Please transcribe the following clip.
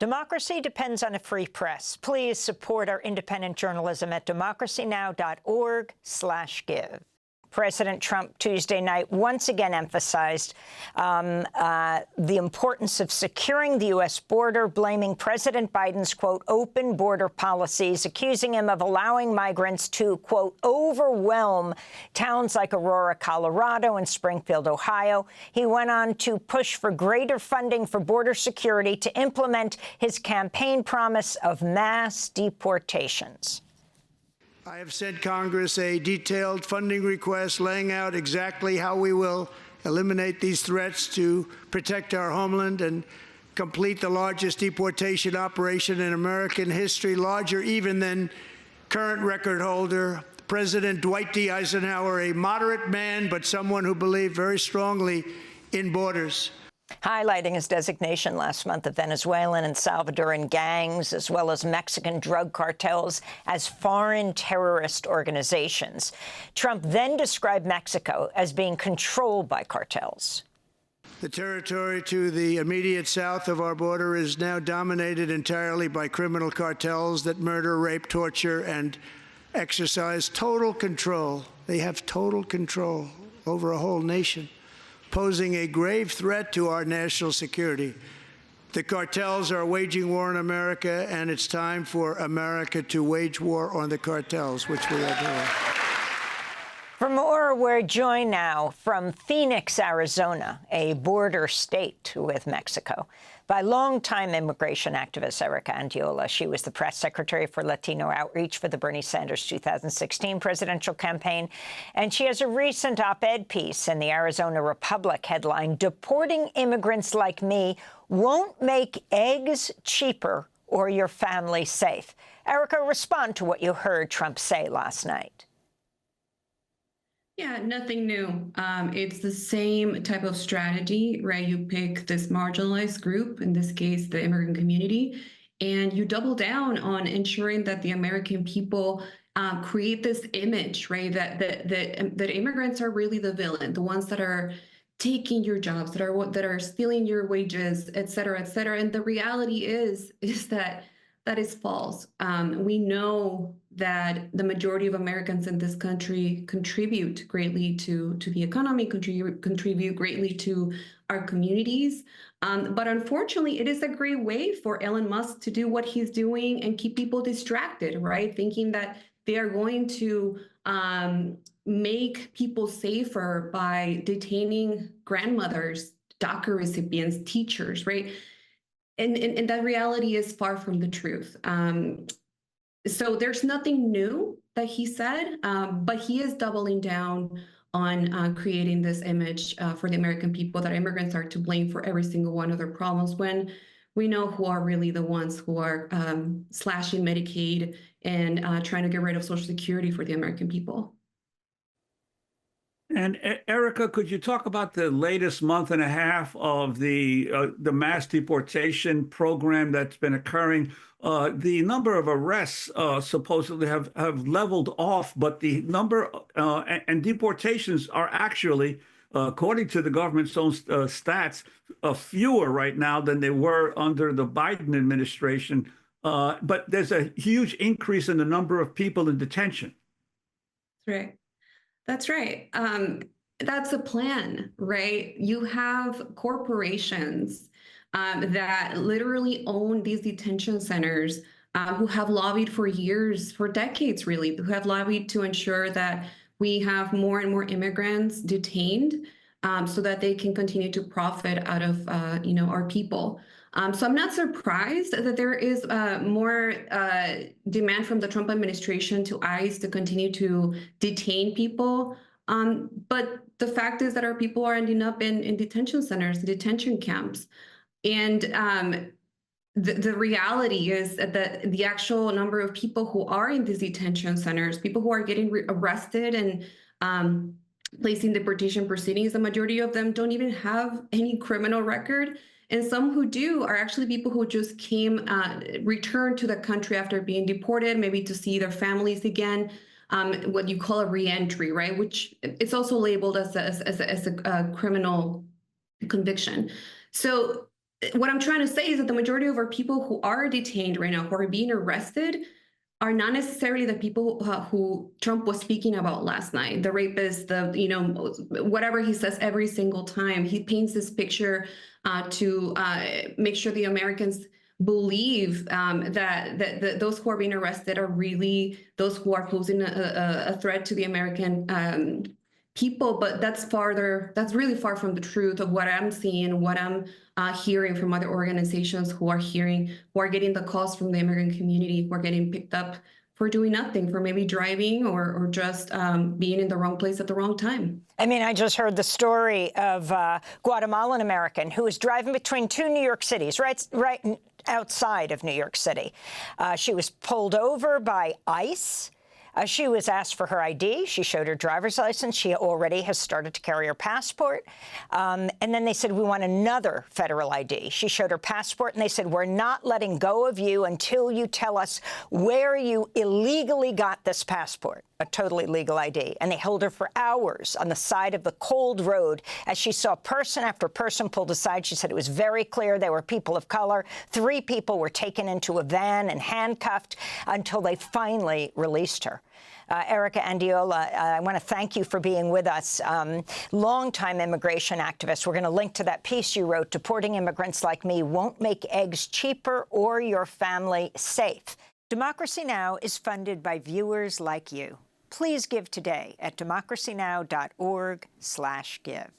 Democracy depends on a free press. Please support our independent journalism at democracynow.org/give. President Trump Tuesday night once again emphasized the importance of securing the U.S. border, blaming President Biden's, quote, open border policies, accusing him of allowing migrants to, quote, overwhelm towns like Aurora, Colorado, and Springfield, Ohio. He went on to push for greater funding for border security to implement his campaign promise of mass deportations. I have sent Congress a detailed funding request laying out exactly how we will eliminate these threats to protect our homeland and complete the largest deportation operation in American history, larger even than current record holder President Dwight D. Eisenhower, a moderate man, but someone who believed very strongly in borders. Highlighting his designation last month of Venezuelan and Salvadoran gangs, as well as Mexican drug cartels, as foreign terrorist organizations. Trump then described Mexico as being controlled by cartels. The territory to the immediate south of our border is now dominated entirely by criminal cartels that murder, rape, torture, and exercise total control. They have total control over a whole nation, posing a grave threat to our national security. The cartels are waging war in America, and it's time for America to wage war on the cartels, which we are doing. For more, we're joined now from Phoenix, Arizona, a border state with Mexico, by longtime immigration activist Erika Andiola. She was the press secretary for Latino outreach for the Bernie Sanders 2016 presidential campaign. And she has a recent op-ed piece in the Arizona Republic headline, "Deporting Immigrants Like Me Won't Make Eggs Cheaper or Your Family Safe." Erika, respond to what you heard Trump say last night. Yeah, nothing new. It's the same type of strategy, right? You pick this marginalized group, in this case, the immigrant community, and you double down on ensuring that the American people create this image, right? That immigrants are really the villain, the ones that are taking your jobs, that are stealing your wages, et cetera, et cetera. And the reality is that that is false. We know that the majority of Americans in this country contribute greatly to the economy, contribute greatly to our communities. But unfortunately, it is a great way for Elon Musk to do what he's doing and keep people distracted, right? Thinking that they are going to make people safer by detaining grandmothers, DACA recipients, teachers, right? And that reality is far from the truth. So there's nothing new that he said, but he is doubling down on creating this image for the American people that immigrants are to blame for every single one of their problems, when we know who are really the ones who are slashing Medicaid and trying to get rid of Social Security for the American people. And Erika, could you talk about the latest month and a half of the mass deportation program that's been occurring? The number of arrests supposedly have leveled off, but the number and deportations are actually, according to the government's own stats, fewer right now than they were under the Biden administration. But there's a huge increase in the number of people in detention. Right. That's right. That's a plan, right? You have corporations that literally own these detention centers, who have lobbied for years, for decades, really, who have lobbied to ensure that we have more and more immigrants detained, so that they can continue to profit out of, our people. So I'm not surprised that there is more demand from the Trump administration to ICE to continue to detain people. But the fact is that our people are ending up in detention centers, detention camps. And the reality is that the actual number of people who are in these detention centers, people who are getting arrested and placing deportation proceedings, the majority of them don't even have any criminal record. And some who do are actually people who just returned to the country after being deported, maybe to see their families again, what you call a reentry, right? Which it's also labeled as a criminal conviction. So what I'm trying to say is that the majority of our people who are detained right now, who are being arrested, are not necessarily the people who Trump was speaking about last night. The rapists, whatever he says every single time, he paints this picture to make sure the Americans believe that those who are being arrested are really those who are posing a threat to the American people. But that's really far from the truth of what I'm seeing, what I'm hearing from other organizations who are getting the calls from the immigrant community, who are getting picked up for doing nothing, for maybe driving or just being in the wrong place at the wrong time. I mean, I just heard the story of a Guatemalan American who was driving between two New York cities, right outside of New York City. She was pulled over by ICE. She was asked for her ID. She showed her driver's license. She already has started to carry her passport. And then they said, we want another federal ID. She showed her passport, and they said, we're not letting go of you until you tell us where you illegally got this passport, a totally legal ID. And they held her for hours on the side of the cold road as she saw person after person pulled aside. She said it was very clear they were people of color. 3 people were taken into a van and handcuffed until they finally released her. Erika Andiola, I want to thank you for being with us. Longtime immigration activist. We're going to link to that piece you wrote, Deporting Immigrants Like Me Won't Make Eggs Cheaper or Your Family Safe. Democracy Now! Is funded by viewers like you. Please give today at democracynow.org/give.